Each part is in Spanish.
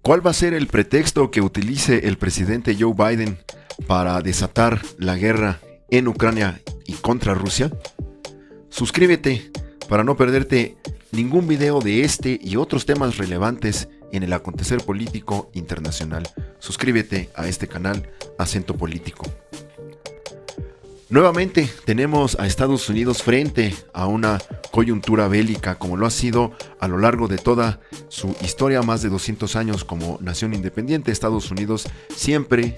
¿Cuál va a ser el pretexto que utilice el presidente Joe Biden para desatar la guerra en Ucrania y contra Rusia? Suscríbete para no perderte ningún video de este y otros temas relevantes en el acontecer político internacional. Suscríbete a este canal Acento Político. Nuevamente tenemos a Estados Unidos frente a una coyuntura bélica, como lo ha sido a lo largo de toda su historia, más de 200 años como nación independiente. Estados Unidos siempre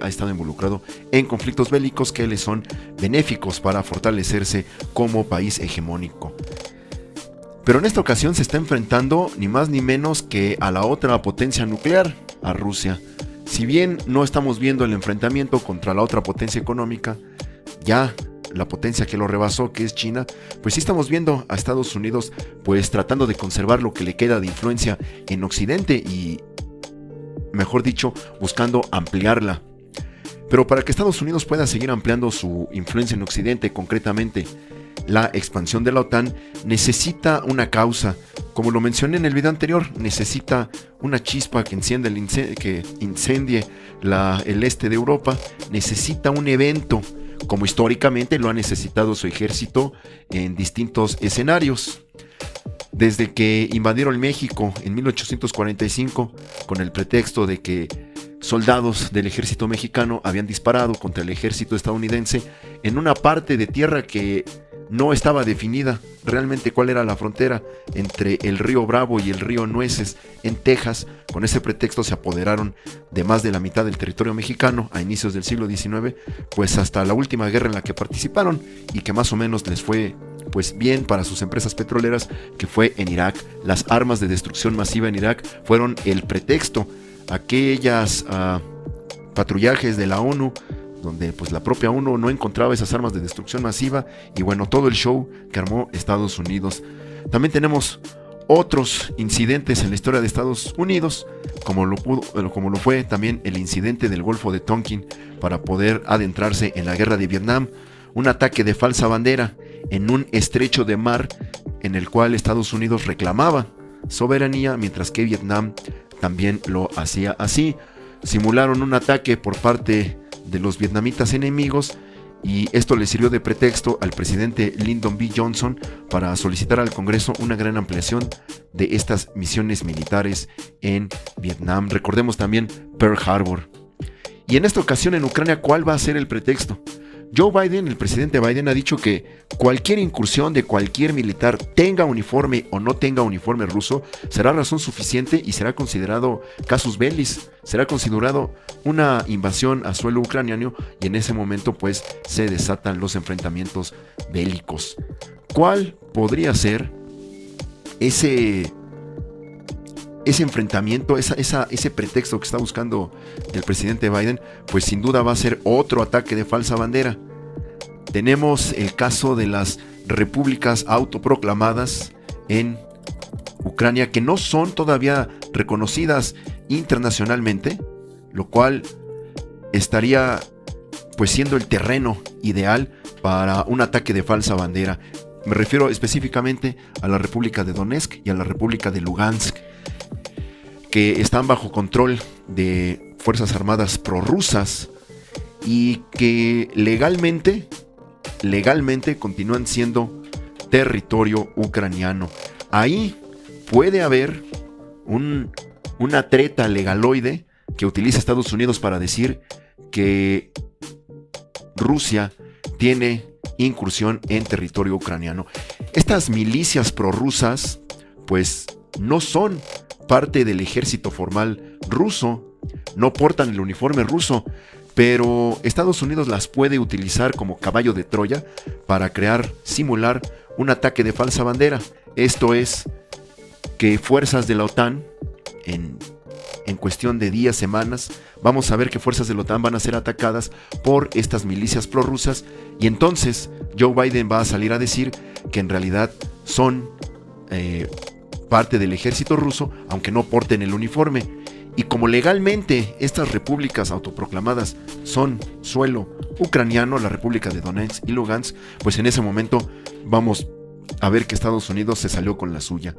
ha estado involucrado en conflictos bélicos que le son benéficos para fortalecerse como país hegemónico. Pero en esta ocasión se está enfrentando ni más ni menos que a la otra potencia nuclear, a Rusia. Si bien no estamos viendo el enfrentamiento contra la otra potencia económica, ya la potencia que lo rebasó, que es China, pues sí estamos viendo a Estados Unidos pues tratando de conservar lo que le queda de influencia en Occidente y, mejor dicho, buscando ampliarla. Pero para que Estados Unidos pueda seguir ampliando su influencia en Occidente, concretamente la expansión de la OTAN, necesita una causa. Como lo mencioné en el video anterior, necesita una chispa que incendie el este de Europa, necesita un evento, como históricamente lo ha necesitado su ejército en distintos escenarios. Desde que invadieron México en 1845, con el pretexto de que soldados del ejército mexicano habían disparado contra el ejército estadounidense en una parte de tierra que no estaba definida realmente cuál era la frontera entre el río Bravo y el río Nueces en Texas. Con ese pretexto se apoderaron de más de la mitad del territorio mexicano a inicios del siglo XIX, pues hasta la última guerra en la que participaron y que más o menos les fue pues bien para sus empresas petroleras, que fue en Irak. Las armas de destrucción masiva en Irak fueron el pretexto. Aquellas patrullajes de la ONU, donde pues la propia ONU no encontraba esas armas de destrucción masiva, y bueno, todo el show que armó Estados Unidos. También tenemos otros incidentes en la historia de Estados Unidos, como lo fue también el incidente del Golfo de Tonkin para poder adentrarse en la guerra de Vietnam, un ataque de falsa bandera en un estrecho de mar en el cual Estados Unidos reclamaba soberanía, mientras que Vietnam también lo hacía así. Simularon un ataque por parte de los vietnamitas enemigos y esto le sirvió de pretexto al presidente Lyndon B. Johnson para solicitar al Congreso una gran ampliación de estas misiones militares en Vietnam. Recordemos también Pearl Harbor. Y en esta ocasión en Ucrania, ¿cuál va a ser el pretexto? Joe Biden, el presidente Biden, ha dicho que cualquier incursión de cualquier militar, tenga uniforme o no tenga uniforme ruso, será razón suficiente y será considerado casus belli, será considerado una invasión a suelo ucraniano, y en ese momento pues se desatan los enfrentamientos bélicos. ¿Cuál podría ser ese enfrentamiento, ese pretexto que está buscando el presidente Biden? Pues sin duda va a ser otro ataque de falsa bandera. Tenemos el caso de las repúblicas autoproclamadas en Ucrania, que no son todavía reconocidas internacionalmente, lo cual estaría pues siendo el terreno ideal para un ataque de falsa bandera. Me refiero específicamente a la República de Donetsk y a la República de Lugansk, que están bajo control de fuerzas armadas prorrusas y que legalmente continúan siendo territorio ucraniano. Ahí puede haber una treta legaloide que utiliza Estados Unidos para decir que Rusia tiene incursión en territorio ucraniano. Estas milicias prorrusas pues no son parte del ejército formal ruso, no portan el uniforme ruso, pero Estados Unidos las puede utilizar como caballo de Troya para simular un ataque de falsa bandera. Esto es, que fuerzas de la OTAN, en cuestión de días, semanas, vamos a ver que fuerzas de la OTAN van a ser atacadas por estas milicias prorrusas, y entonces Joe Biden va a salir a decir que en realidad son parte del ejército ruso, aunque no porten el uniforme. Y como legalmente estas repúblicas autoproclamadas son suelo ucraniano, la República de Donetsk y Lugansk, pues en ese momento vamos a ver que Estados Unidos se salió con la suya.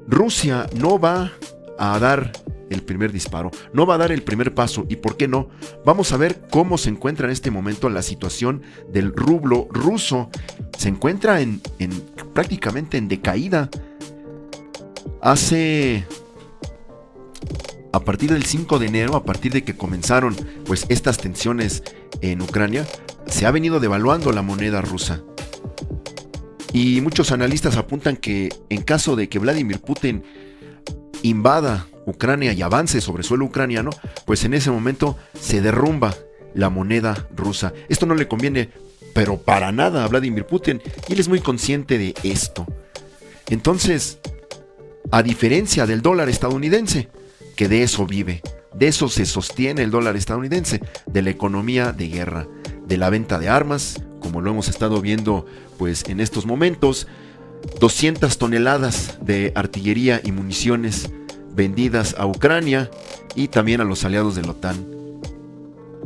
Rusia no va a dar el primer disparo, no va a dar el primer paso. ¿Y por qué no? Vamos a ver cómo se encuentra en este momento la situación del rublo ruso. Se encuentra prácticamente en decaída. A partir del 5 de enero, a partir de que comenzaron pues estas tensiones en Ucrania, se ha venido devaluando la moneda rusa. Y muchos analistas apuntan que en caso de que Vladimir Putin invada Ucrania y avance sobre suelo ucraniano, pues en ese momento se derrumba la moneda rusa. Esto no le conviene, pero para nada, a Vladimir Putin, y él es muy consciente de esto. Entonces, a diferencia del dólar estadounidense, que de eso vive, de eso se sostiene el dólar estadounidense, de la economía de guerra, de la venta de armas, como lo hemos estado viendo pues en estos momentos, 200 toneladas de artillería y municiones vendidas a Ucrania y también a los aliados de la OTAN.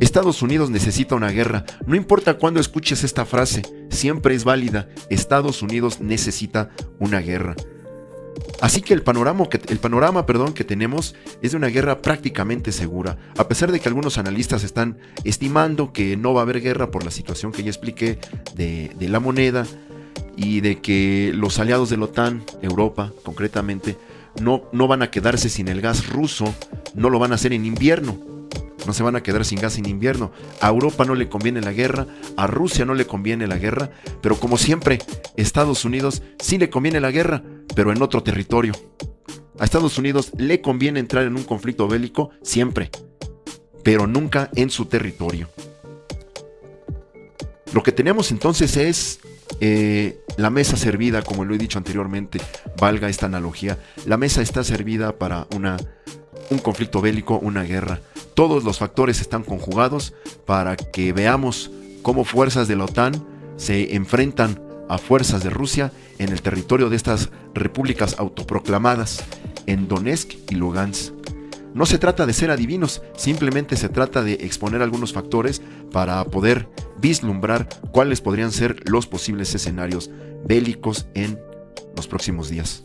Estados Unidos necesita una guerra. No importa cuándo escuches esta frase, siempre es válida. Estados Unidos necesita una guerra. Así que el panorama que tenemos es de una guerra prácticamente segura, a pesar de que algunos analistas están estimando que no va a haber guerra por la situación que ya expliqué de la moneda y de que los aliados de la OTAN, Europa concretamente, no van a quedarse sin el gas ruso, no lo van a hacer en invierno. No se van a quedar sin gas en invierno. A Europa no le conviene la guerra, a Rusia no le conviene la guerra, pero como siempre, Estados Unidos sí le conviene la guerra, pero en otro territorio. A Estados Unidos le conviene entrar en un conflicto bélico siempre, pero nunca en su territorio. Lo que tenemos entonces es la mesa servida, como lo he dicho anteriormente, valga esta analogía. La mesa está servida para un conflicto bélico, una guerra. Todos los factores están conjugados para que veamos cómo fuerzas de la OTAN se enfrentan a fuerzas de Rusia en el territorio de estas repúblicas autoproclamadas, en Donetsk y Lugansk. No se trata de ser adivinos, simplemente se trata de exponer algunos factores para poder vislumbrar cuáles podrían ser los posibles escenarios bélicos en los próximos días.